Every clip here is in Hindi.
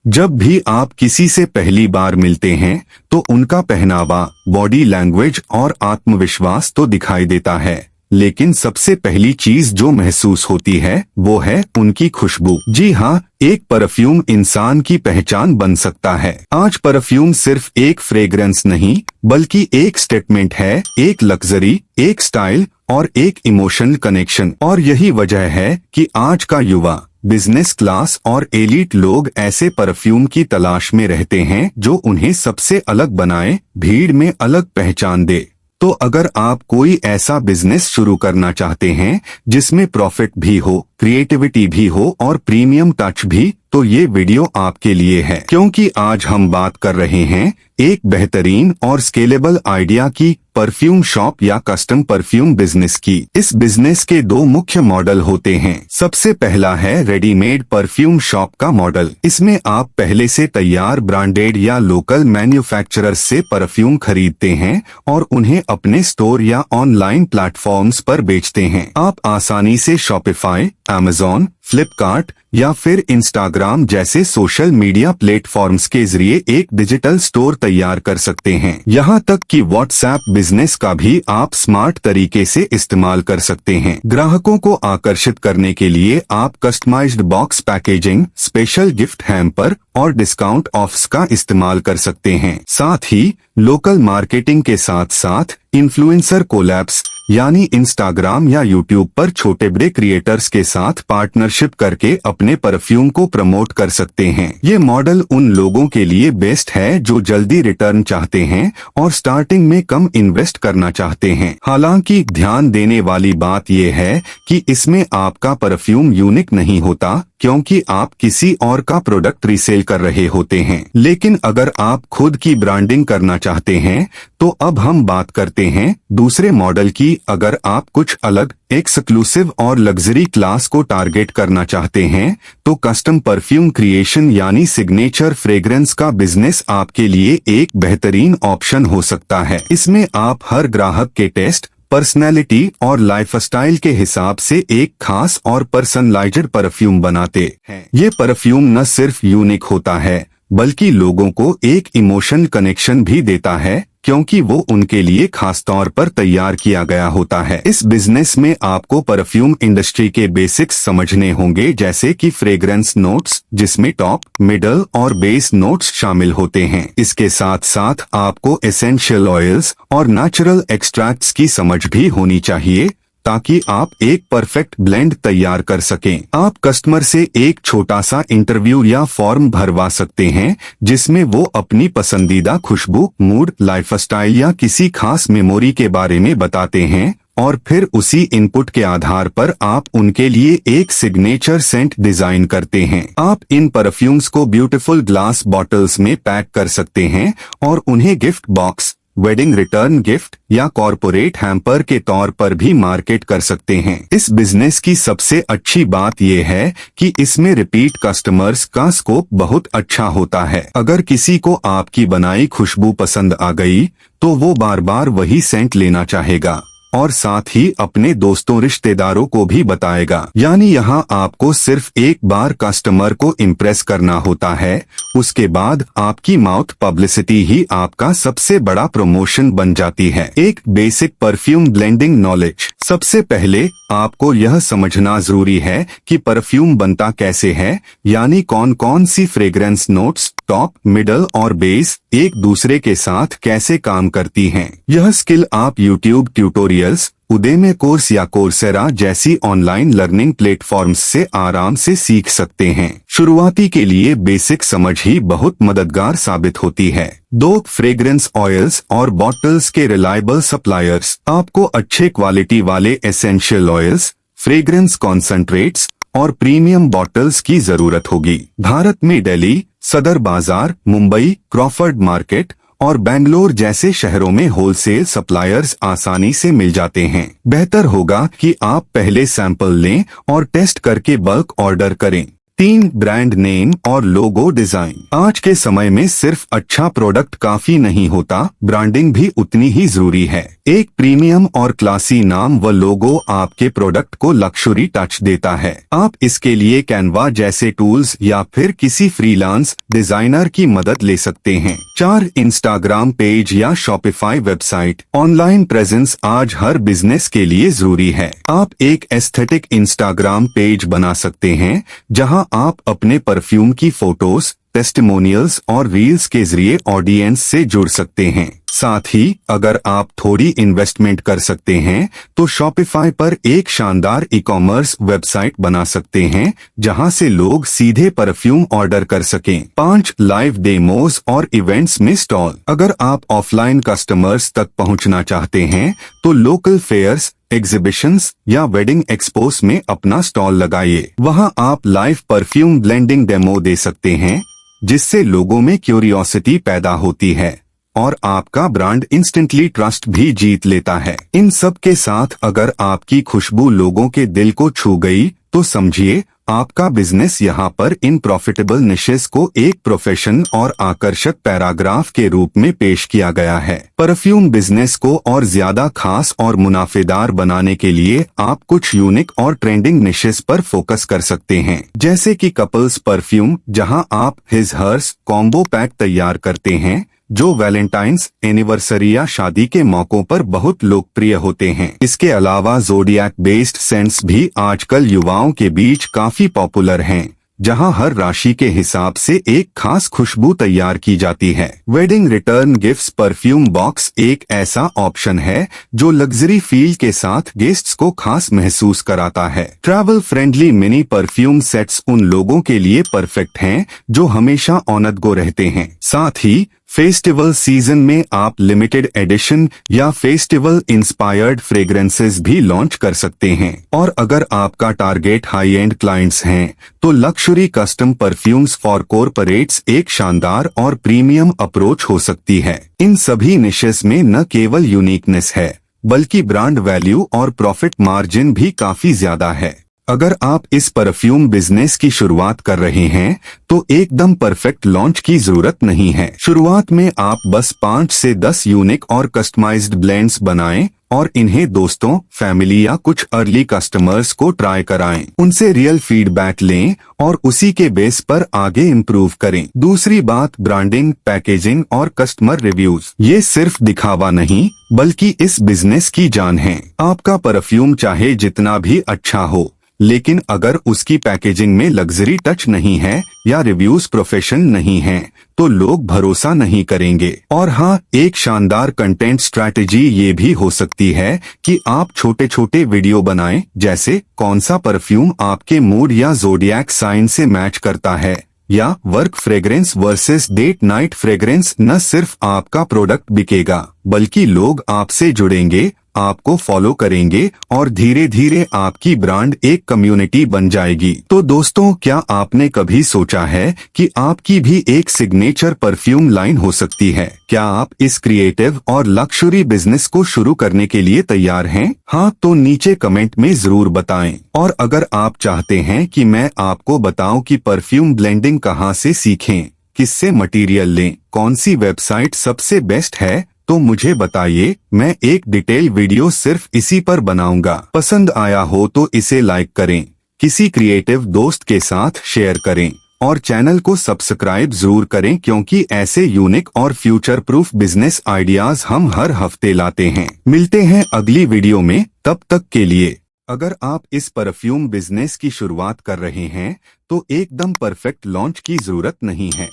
जब भी आप किसी से पहली बार मिलते हैं तो उनका पहनावा, बॉडी लैंग्वेज और आत्मविश्वास तो दिखाई देता है, लेकिन सबसे पहली चीज जो महसूस होती है वो है उनकी खुशबू। जी हाँ, एक परफ्यूम इंसान की पहचान बन सकता है। आज परफ्यूम सिर्फ एक फ्रेग्रेंस नहीं बल्कि एक स्टेटमेंट है, एक लग्जरी, एक स्टाइल और एक इमोशनल कनेक्शन। और यही वजह है कि आज का युवा, बिजनेस क्लास और एलीट लोग ऐसे परफ्यूम की तलाश में रहते हैं जो उन्हें सबसे अलग बनाए, भीड़ में अलग पहचान दे। तो अगर आप कोई ऐसा बिजनेस शुरू करना चाहते हैं जिसमें प्रॉफिट भी हो, क्रिएटिविटी भी हो और प्रीमियम टच भी, तो ये वीडियो आपके लिए है। क्योंकि आज हम बात कर रहे हैं एक बेहतरीन और स्केलेबल आइडिया की, परफ्यूम शॉप या कस्टम परफ्यूम बिजनेस की। इस बिजनेस के दो मुख्य मॉडल होते हैं। सबसे पहला है रेडीमेड परफ्यूम शॉप का मॉडल। इसमें आप पहले से तैयार ब्रांडेड या लोकल मैन्युफैक्चरर्स से परफ्यूम खरीदते हैं और उन्हें अपने स्टोर या ऑनलाइन प्लेटफॉर्म्स पर बेचते हैं। आप आसानी से शॉपिफाई, अमेज़न, फ्लिपकार्ट या फिर इंस्टाग्राम जैसे सोशल मीडिया प्लेटफॉर्म्स के जरिए एक डिजिटल स्टोर तैयार कर सकते हैं। यहाँ तक कि व्हाट्सएप बिजनेस का भी आप स्मार्ट तरीके से इस्तेमाल कर सकते हैं। ग्राहकों को आकर्षित करने के लिए आप customized box packaging, special gift hamper और डिस्काउंट ऑफ्स का इस्तेमाल कर सकते हैं। साथ ही लोकल मार्केटिंग के साथ साथ इन्फ्लुएंसर कोलैब्स यानी इंस्टाग्राम या यूट्यूब पर छोटे बड़े क्रिएटर्स के साथ पार्टनरशिप करके अपने परफ्यूम को प्रमोट कर सकते हैं। ये मॉडल उन लोगों के लिए बेस्ट है जो जल्दी रिटर्न चाहते हैं और स्टार्टिंग में कम इन्वेस्ट करना चाहते हैं। हालांकि ध्यान देने वाली बात यह है कि इसमें आपका परफ्यूम यूनिक नहीं होता, क्योंकि आप किसी और का प्रोडक्ट रीसेल कर रहे होते हैं। लेकिन अगर आप खुद की ब्रांडिंग करना चाहते हैं तो अब हम बात करते हैं दूसरे मॉडल की। अगर आप कुछ अलग, एक्सक्लूसिव और लग्जरी क्लास को टारगेट करना चाहते हैं तो कस्टम परफ्यूम क्रिएशन यानी सिग्नेचर फ्रेग्रेंस का बिजनेस आपके लिए एक बेहतरीन ऑप्शन हो सकता है। इसमें आप हर ग्राहक के टेस्ट, पर्सनैलिटी और लाइफस्टाइल के हिसाब से एक खास और पर्सनलाइज्ड परफ्यूम बनाते हैं। ये परफ्यूम न सिर्फ यूनिक होता है बल्कि लोगों को एक इमोशन कनेक्शन भी देता है, क्योंकि वो उनके लिए खास तौर पर तैयार किया गया होता है। इस बिजनेस में आपको परफ्यूम इंडस्ट्री के बेसिक्स समझने होंगे, जैसे कि फ्रेग्रेंस नोट्स जिसमें टॉप, मिडल और बेस नोट्स शामिल होते हैं। इसके साथ साथ आपको एसेंशियल ऑयल्स और नेचुरल एक्सट्रैक्ट्स की समझ भी होनी चाहिए ताकि आप एक परफेक्ट ब्लेंड तैयार कर सकें। आप कस्टमर से एक छोटा सा इंटरव्यू या फॉर्म भरवा सकते हैं जिसमें वो अपनी पसंदीदा खुशबू, मूड, लाइफस्टाइल या किसी खास मेमोरी के बारे में बताते हैं और फिर उसी इनपुट के आधार पर आप उनके लिए एक सिग्नेचर सेंट डिजाइन करते हैं। आप इन परफ्यूम्स को ब्यूटीफुल ग्लास बॉटल्स में पैक कर सकते हैं और उन्हें gift box, wedding return gift या कॉर्पोरेट हैम्पर के तौर पर भी मार्केट कर सकते हैं। इस बिजनेस की सबसे अच्छी बात यह है कि इसमें रिपीट कस्टमर्स का स्कोप बहुत अच्छा होता है। अगर किसी को आपकी बनाई खुशबू पसंद आ गई तो वो बार बार वही सेंट लेना चाहेगा और साथ ही अपने दोस्तों, रिश्तेदारों को भी बताएगा। यानी यहाँ आपको सिर्फ एक बार कस्टमर को इम्प्रेस करना होता है, उसके बाद आपकी माउथ पब्लिसिटी ही आपका सबसे बड़ा प्रमोशन बन जाती है। एक बेसिक परफ्यूम ब्लेंडिंग नॉलेज। सबसे पहले आपको यह समझना जरूरी है कि परफ्यूम बनता कैसे है, यानी कौन कौन सी फ्रेग्रेंस नोट्स टॉप, मिडल और बेस एक दूसरे के साथ कैसे काम करती हैं। यह स्किल आप यूट्यूब ट्यूटोरियल्स, उदेमी कोर्स या कोर्सेरा जैसी ऑनलाइन लर्निंग प्लेटफॉर्म्स से आराम से सीख सकते हैं। शुरुआती के लिए बेसिक समझ ही बहुत मददगार साबित होती है। 2 फ्रेग्रेंस ऑयल्स और बॉटल्स के रिलायबल सप्लायर्स। आपको अच्छे क्वालिटी वाले एसेंशियल ऑयल्स, फ्रेग्रेंस कॉन्सेंट्रेट्स और प्रीमियम बॉटल्स की जरूरत होगी। भारत में दिल्ली, सदर बाजार, मुंबई, क्रॉफर्ड मार्केट और बेंगलोर जैसे शहरों में होलसेल सप्लायर्स आसानी से मिल जाते हैं। बेहतर होगा कि आप पहले सैंपल लें और टेस्ट करके बल्क ऑर्डर करें। 3. ब्रांड नेम और लोगो डिजाइन। आज के समय में सिर्फ अच्छा प्रोडक्ट काफी नहीं होता, ब्रांडिंग भी उतनी ही जरूरी है। एक प्रीमियम और क्लासी नाम व लोगो आपके प्रोडक्ट को लक्जरी टच देता है। आप इसके लिए कैनवा जैसे टूल्स या फिर किसी फ्रीलांस डिजाइनर की मदद ले सकते हैं। 4. इंस्टाग्राम पेज या शॉपिफाई वेबसाइट। ऑनलाइन प्रेजेंस आज हर बिजनेस के लिए जरूरी है। आप एक एस्थेटिक इंस्टाग्राम पेज बना सकते हैं जहां आप अपने परफ्यूम की फोटोज, टेस्टिमोनियल्स और रील्स के जरिए ऑडियंस से जुड़ सकते हैं। साथ ही अगर आप थोड़ी इन्वेस्टमेंट कर सकते हैं तो शॉपिफाई पर एक शानदार ई कॉमर्स वेबसाइट बना सकते हैं जहां से लोग सीधे परफ्यूम ऑर्डर कर सकें। 5. लाइव डेमोज और इवेंट्स में स्टॉल। अगर आप ऑफलाइन कस्टमर्स तक पहुंचना चाहते हैं तो लोकल फेयर्स, एग्जीबिशंस या वेडिंग एक्सपोस में अपना स्टॉल लगाइए। वहां आप लाइव परफ्यूम ब्लेंडिंग डेमो दे सकते हैं जिससे लोगों में क्यूरियोसिटी पैदा होती है और आपका ब्रांड इंस्टेंटली ट्रस्ट भी जीत लेता है। इन सब के साथ अगर आपकी खुशबू लोगों के दिल को छू गई तो समझिए आपका बिजनेस यहाँ पर इन प्रॉफिटेबल निशेस को एक प्रोफेशन और आकर्षक पैराग्राफ के रूप में पेश किया गया है। परफ्यूम बिजनेस को और ज्यादा खास और मुनाफेदार बनाने के लिए आप कुछ यूनिक और ट्रेंडिंग निशेस पर फोकस कर सकते हैं, जैसे कि कपल्स परफ्यूम, जहां आप हिज हर्स कॉम्बो पैक तैयार करते हैं जो वैलेंटाइंस, एनिवर्सरी या शादी के मौकों पर बहुत लोकप्रिय होते हैं। इसके अलावा ज़ोडिएक बेस्ड सेंट्स भी आजकल युवाओं के बीच काफी पॉपुलर हैं, जहां हर राशि के हिसाब से एक खास खुशबू तैयार की जाती है। Wedding return gifts perfume box एक ऐसा ऑप्शन है जो लग्जरी फील के साथ गेस्ट्स को खास महसूस कराता है। Travel friendly mini perfume sets उन लोगों के लिए परफेक्ट हैं जो हमेशा ऑनद गो रहते हैं। साथ ही फेस्टिवल सीजन में आप लिमिटेड एडिशन या फेस्टिवल इंस्पायर्ड फ्रेग्रेंसेस भी लॉन्च कर सकते हैं। और अगर आपका टारगेट हाई एंड क्लाइंट्स हैं तो luxury custom perfumes for corporates एक शानदार और प्रीमियम अप्रोच हो सकती है। इन सभी निशेस में न केवल यूनिकनेस है बल्कि ब्रांड वैल्यू और प्रॉफिट मार्जिन भी काफी ज्यादा है। अगर आप इस परफ्यूम बिजनेस की शुरुआत कर रहे हैं तो एकदम परफेक्ट लॉन्च की जरूरत नहीं है। शुरुआत में आप बस 5 से 10 यूनिक और कस्टमाइज्ड ब्लेंड्स बनाएं और इन्हें दोस्तों, फैमिली या कुछ अर्ली कस्टमर्स को ट्राई कराएं। उनसे रियल फीडबैक लें और उसी के बेस पर आगे इम्प्रूव करें। दूसरी बात, ब्रांडिंग, पैकेजिंग और कस्टमर रिव्यूज। ये सिर्फ दिखावा नहीं बल्कि इस बिजनेस की जान है। आपका परफ्यूम चाहे जितना भी अच्छा हो, लेकिन अगर उसकी पैकेजिंग में लग्जरी टच नहीं है या रिव्यूज प्रोफेशन नहीं है तो लोग भरोसा नहीं करेंगे। और हाँ, एक शानदार कंटेंट स्ट्रैटेजी ये भी हो सकती है कि आप छोटे छोटे वीडियो बनाएं, जैसे कौन सा परफ्यूम आपके मूड या ज़ोडिएक साइन से मैच करता है, या work fragrance versus date night fragrance. न सिर्फ आपका प्रोडक्ट बिकेगा बल्कि लोग आपसे जुड़ेंगे, आपको फॉलो करेंगे और धीरे धीरे आपकी ब्रांड एक कम्युनिटी बन जाएगी। तो दोस्तों, क्या आपने कभी सोचा है कि आपकी भी एक सिग्नेचर परफ्यूम लाइन हो सकती है? क्या आप इस क्रिएटिव और लक्जरी बिजनेस को शुरू करने के लिए तैयार हैं? हाँ, तो नीचे कमेंट में जरूर बताएं। और अगर आप चाहते हैं कि मैं आपको बताऊं कि परफ्यूम ब्लेंडिंग कहां से सीखें, किससे मटेरियल लें, कौन सी वेबसाइट सबसे बेस्ट है, तो मुझे बताइए। मैं एक डिटेल वीडियो सिर्फ इसी पर बनाऊंगा। पसंद आया हो तो इसे लाइक करें, किसी क्रिएटिव दोस्त के साथ शेयर करें और चैनल को सब्सक्राइब जरूर करें, क्योंकि ऐसे यूनिक और फ्यूचर प्रूफ बिजनेस आइडियाज हम हर हफ्ते लाते हैं। मिलते हैं अगली वीडियो में, तब तक के लिए। अगर आप इस परफ्यूम बिजनेस की शुरुआत कर रहे हैं तो एकदम परफेक्ट लॉन्च की जरूरत नहीं है।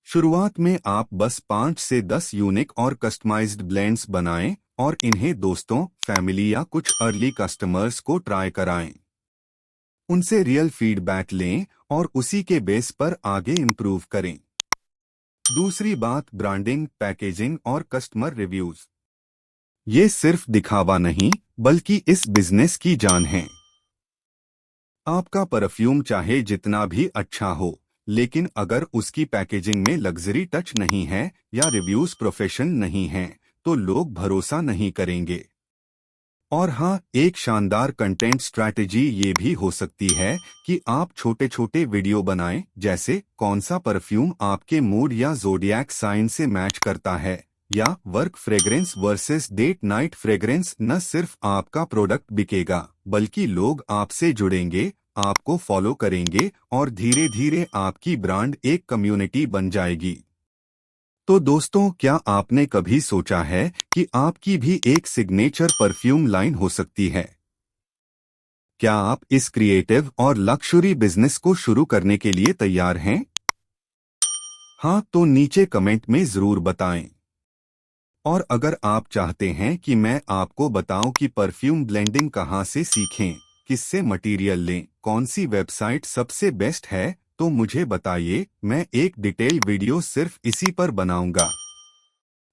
शुरुआत में आप बस 5 से 10 यूनिक और कस्टमाइज्ड ब्लेंड्स बनाएं और इन्हें दोस्तों, फैमिली या कुछ अर्ली कस्टमर्स को ट्राई कराएं। उनसे रियल फीडबैक लें और उसी के बेस पर आगे इम्प्रूव करें। दूसरी बात, ब्रांडिंग, पैकेजिंग और कस्टमर रिव्यूज। ये सिर्फ दिखावा नहीं बल्कि इस बिजनेस की जान है। आपका परफ्यूम चाहे जितना भी अच्छा हो, लेकिन अगर उसकी पैकेजिंग में लग्जरी टच नहीं है या रिव्यूज प्रोफेशन नहीं है तो लोग भरोसा नहीं करेंगे। और हाँ, एक शानदार कंटेंट स्ट्रैटेजी ये भी हो सकती है कि आप छोटे छोटे वीडियो बनाएं, जैसे कौन सा परफ्यूम आपके मूड या ज़ोडिएक साइन से मैच करता है, या work fragrance versus date night fragrance. न सिर्फ आपका प्रोडक्ट बिकेगा, बल्कि लोग आपसे जुड़ेंगे, आपको फॉलो करेंगे और धीरे धीरे आपकी ब्रांड एक कम्युनिटी बन जाएगी। तो दोस्तों, क्या आपने कभी सोचा है कि आपकी भी एक सिग्नेचर परफ्यूम लाइन हो सकती है? क्या आप इस क्रिएटिव और लक्जरी बिजनेस को शुरू करने के लिए तैयार हैं? हाँ, तो नीचे कमेंट में जरूर बताएं। और अगर आप चाहते हैं कि मैं आपको बताऊं कि परफ्यूम ब्लेंडिंग कहां से सीखें, किससे मटेरियल लें, कौन सी वेबसाइट सबसे बेस्ट है, तो मुझे बताइए, मैं एक डिटेल वीडियो सिर्फ इसी पर बनाऊंगा।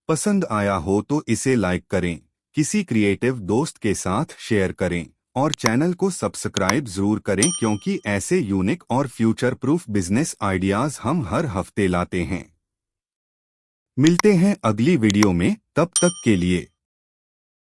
पसंद आया हो तो इसे लाइक करें, किसी क्रिएटिव दोस्त के साथ शेयर करें और चैनल को सब्सक्राइब जरूर करें, क्योंकि ऐसे यूनिक और फ्यूचर प्रूफ बिजनेस आइडियाज हम हर हफ्ते लाते हैं। मिलते हैं अगली वीडियो में, तब तक के लिए